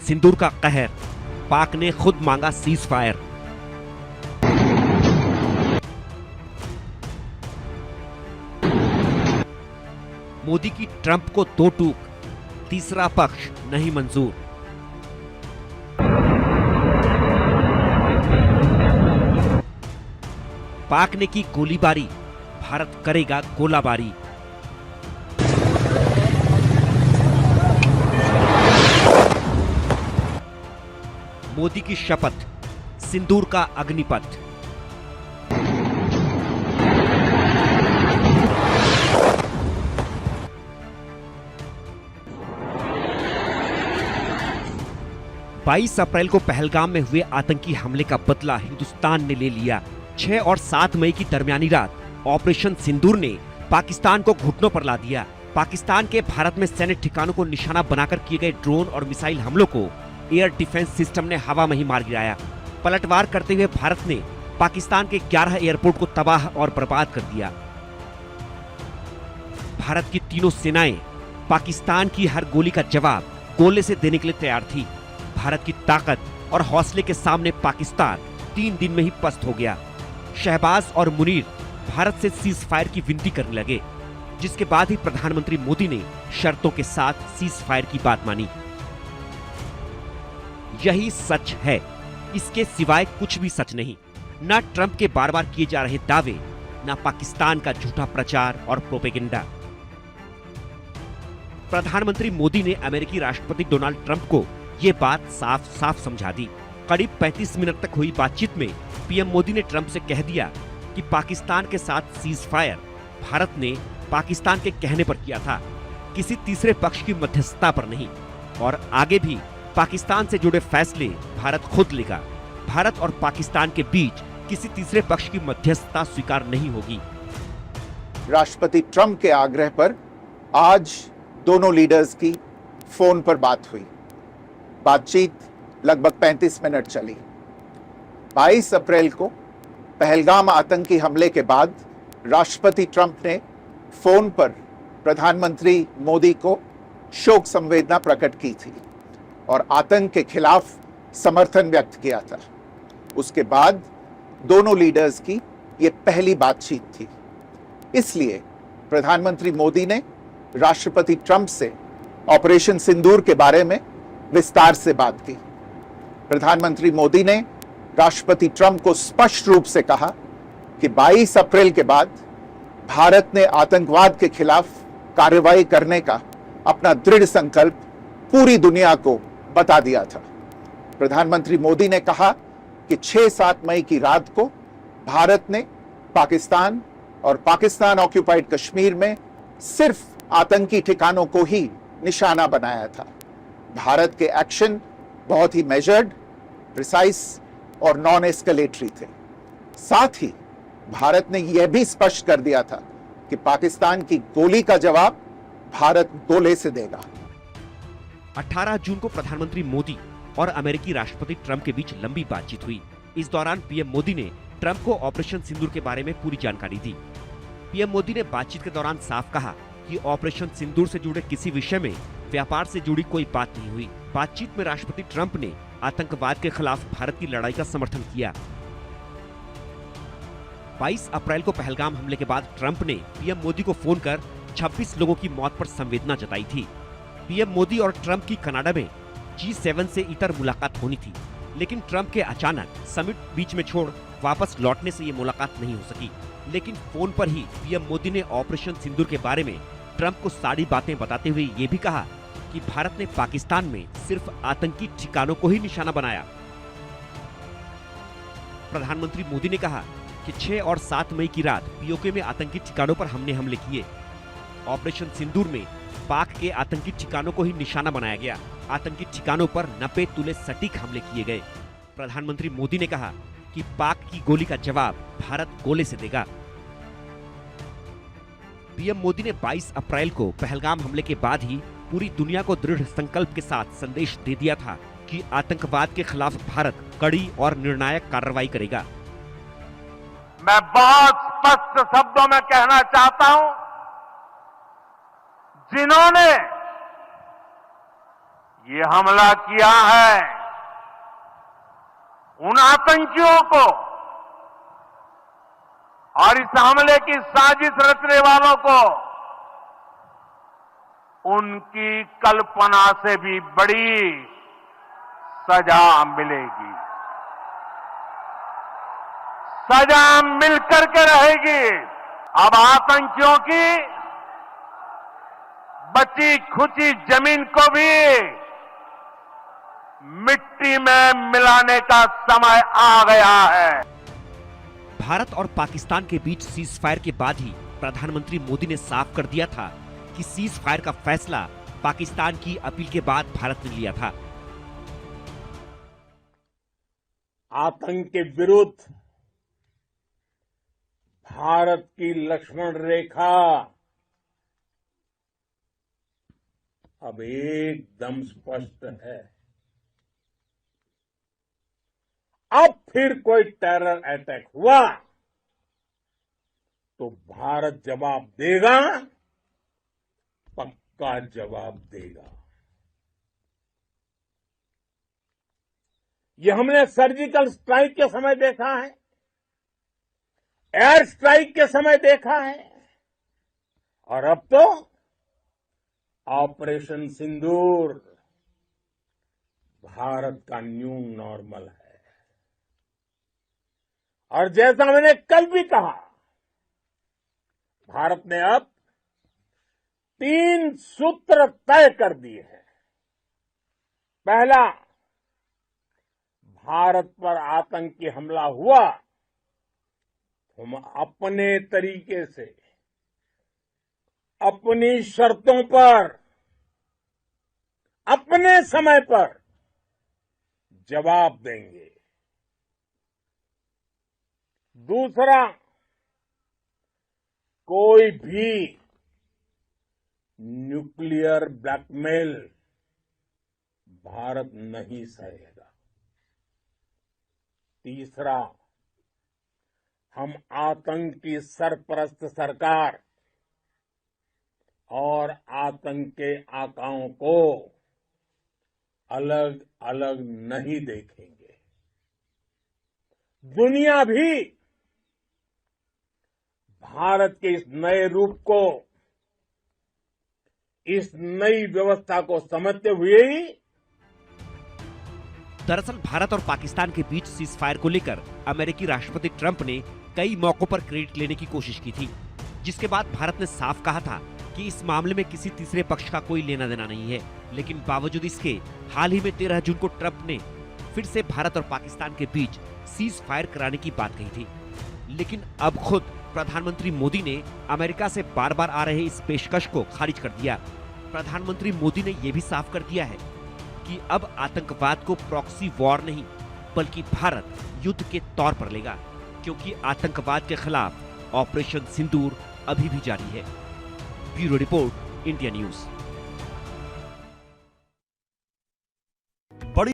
सिंदूर का कहर, पाक ने खुद मांगा सीज फायर। मोदी की ट्रंप को दो टूक, तीसरा पक्ष नहीं मंजूर। पाक ने की गोलीबारी, भारत करेगा गोलाबारी। मोदी की शपथ, सिंदूर का अग्निपथ। बाईस अप्रैल को पहलगाम में हुए आतंकी हमले का बदला हिंदुस्तान ने ले लिया। 6 और 7 मई की दरमियानी रात ऑपरेशन सिंदूर ने पाकिस्तान को घुटनों पर ला दिया। पाकिस्तान के भारत में सैन्य ठिकानों को निशाना बनाकर किए गए ड्रोन और मिसाइल हमलों को एयर डिफेंस सिस्टम ने हवा में ही मार गिराया। पलटवार करते हुए भारत ने पाकिस्तान के 11 एयरपोर्ट को तबाह और बर्बाद कर दिया। भारत की तीनों सेनाएं पाकिस्तान की हर गोली का जवाब गोले से देने के लिए तैयार थी। भारत की ताकत और हौसले के सामने पाकिस्तान 3 दिन में ही पस्त हो गया। शहबाज और मुनीर भारत से सीज फायर की विनती करने लगे, जिसके बाद ही प्रधानमंत्री मोदी ने शर्तों के साथ सीज फायर की बात मानी। यही सच है, इसके सिवाय कुछ भी सच नहीं। न ट्रंप के बार बार किए जा रहे दावे, न पाकिस्तान का झूठा प्रचार और प्रोपेगेंडा। प्रधानमंत्री मोदी ने अमेरिकी राष्ट्रपति डोनाल्ड ट्रंप को ये बात साफ साफ समझा दी। करीब 35 मिनट तक हुई बातचीत में पीएम मोदी ने ट्रंप से कह दिया कि पाकिस्तान के साथ सीज फायर भारत ने पाकिस्तान के कहने पर किया था, किसी तीसरे पक्ष की मध्यस्थता पर नहीं। और आगे भी पाकिस्तान से जुड़े फैसले भारत खुद लेगा। भारत और पाकिस्तान के बीच किसी तीसरे पक्ष की मध्यस्थता स्वीकार नहीं होगी। राष्ट्रपति ट्रंप के आग्रह पर आज दोनों लीडर्स की फोन पर बात हुई। बातचीत लगभग 35 मिनट चली। 22 अप्रैल को पहलगाम आतंकी हमले के बाद राष्ट्रपति ट्रंप ने फोन पर प्रधानमंत्री मोदी को शोक संवेदना प्रकट की थी और आतंक के खिलाफ समर्थन व्यक्त किया था। उसके बाद दोनों लीडर्स की ये पहली बातचीत थी। इसलिए प्रधानमंत्री मोदी ने राष्ट्रपति ट्रंप से ऑपरेशन सिंदूर के बारे में विस्तार से बात की। प्रधानमंत्री मोदी ने राष्ट्रपति ट्रंप को स्पष्ट रूप से कहा कि 22 अप्रैल के बाद भारत ने आतंकवाद के खिलाफ कार्रवाई करने का अपना दृढ़ संकल्प पूरी दुनिया को बता दिया था। प्रधानमंत्री मोदी ने कहा कि 6-7 मई की रात को भारत ने पाकिस्तान और पाकिस्तान ऑक्युपाइड कश्मीर में सिर्फ आतंकी ठिकानों को ही निशाना बनाया था। भारत के एक्शन बहुत ही मेजर्ड, प्रिसाइज और नॉन एस्केलेटरी थे। साथ ही भारत ने यह भी स्पष्ट कर दिया था कि पाकिस्तान की गोली का जवाब भारत गोले से देगा। 18 जून को प्रधानमंत्री मोदी और अमेरिकी राष्ट्रपति ट्रंप के बीच लंबी बातचीत हुई। इस दौरान पीएम मोदी ने ट्रंप को ऑपरेशन सिंदूर के बारे में पूरी जानकारी दी। पीएम मोदी ने बातचीत के दौरान साफ कहा कि ऑपरेशन सिंदूर से जुड़े किसी विषय में व्यापार से जुड़ी कोई बात नहीं हुई। बातचीत में राष्ट्रपति ट्रंप ने आतंकवाद के खिलाफ भारत की लड़ाई का समर्थन किया। 22 अप्रैल को पहलगाम हमले के बाद ट्रंप ने पीएम मोदी को फोन कर 26 लोगों की मौत पर संवेदना जताई थी। पीएम मोदी और ट्रंप की कनाडा में G7 से इतर मुलाकात होनी थी, लेकिन ट्रंप के अचानक समिट बीच में छोड़ वापस लौटने से ये मुलाकात नहीं हो सकी। लेकिन फोन पर ही पीएम मोदी ने ऑपरेशन सिंदूर के बारे में ट्रंप को सारी बातें बताते हुए ये भी कहा कि भारत ने पाकिस्तान में सिर्फ आतंकी ठिकानों को ही निशाना बनाया। प्रधानमंत्री मोदी ने कहा कि 6 और 7 मई की रात पीओके में आतंकी ठिकानों पर हमने हमले किए। ऑपरेशन सिंदूर में पाक के आतंकी ठिकानों को ही निशाना बनाया गया। आतंकी ठिकानों पर नपे तुले सटीक हमले किए गए। प्रधानमंत्री मोदी ने कहा कि पाक की गोली का जवाब भारत गोले से देगा। पीएम मोदी ने 22 अप्रैल को पहलगाम हमले के बाद ही पूरी दुनिया को दृढ़ संकल्प के साथ संदेश दे दिया था कि आतंकवाद के खिलाफ भारत कड़ी और निर्णायक कार्रवाई करेगा। मैं बहुत स्पष्ट शब्दों में कहना चाहता हूं, जिन्होंने ये हमला किया है उन आतंकियों को और इस हमले की साजिश रचने वालों को उनकी कल्पना से भी बड़ी सजा मिलेगी। सजा मिलकर के रहेगी। अब आतंकियों की बची खुची जमीन को भी मिट्टी में मिलाने का समय आ गया है। भारत और पाकिस्तान के बीच सीज फायर के बाद ही प्रधानमंत्री मोदी ने साफ कर दिया था कि सीज फायर का फैसला पाकिस्तान की अपील के बाद भारत ने लिया था। आतंक के विरुद्ध भारत की लक्ष्मण रेखा अब एकदम स्पष्ट है। अब फिर कोई टेरर अटैक हुआ तो भारत जवाब देगा, पक्का जवाब देगा। ये हमने सर्जिकल स्ट्राइक के समय देखा है, एयर स्ट्राइक के समय देखा है, और अब तो ऑपरेशन सिंदूर भारत का न्यू नॉर्मल है। और जैसा मैंने कल भी कहा, भारत ने अब 3 सूत्र तय कर दिए हैं। पहला, भारत पर आतंकी हमला हुआ, हम अपने तरीके से, अपनी शर्तों पर, अपने समय पर जवाब देंगे। दूसरा, कोई भी न्यूक्लियर ब्लैकमेल भारत नहीं सहेगा। तीसरा, हम आतंक की सरपरस्त सरकार और आतंक के आकाओं को अलग अलग नहीं देखेंगे। दुनिया भी भारत के इस नए रूप को, इस नई व्यवस्था को समझते हुए ही। दरअसल भारत और पाकिस्तान के बीच सीज फायर को लेकर अमेरिकी राष्ट्रपति ट्रंप ने कई मौकों पर क्रेडिट लेने की कोशिश की थी, जिसके बाद भारत ने साफ कहा था कि इस मामले में किसी तीसरे पक्ष का कोई लेना देना नहीं है। लेकिन बावजूद इसके हाल ही में 13 जून को ट्रंप ने फिर से भारत और पाकिस्तान के बीच सीज फायर कराने की बात कही थी। लेकिन अब खुद प्रधानमंत्री मोदी ने अमेरिका से बार बार आ रहे इस पेशकश को खारिज कर दिया। प्रधानमंत्री मोदी ने यह भी साफ कर दिया है कि अब आतंकवाद को प्रॉक्सी वॉर नहीं बल्कि भारत युद्ध के तौर पर लेगा, क्योंकि आतंकवाद के खिलाफ ऑपरेशन सिंदूर अभी भी जारी है। Bureau report, India news. बड़ी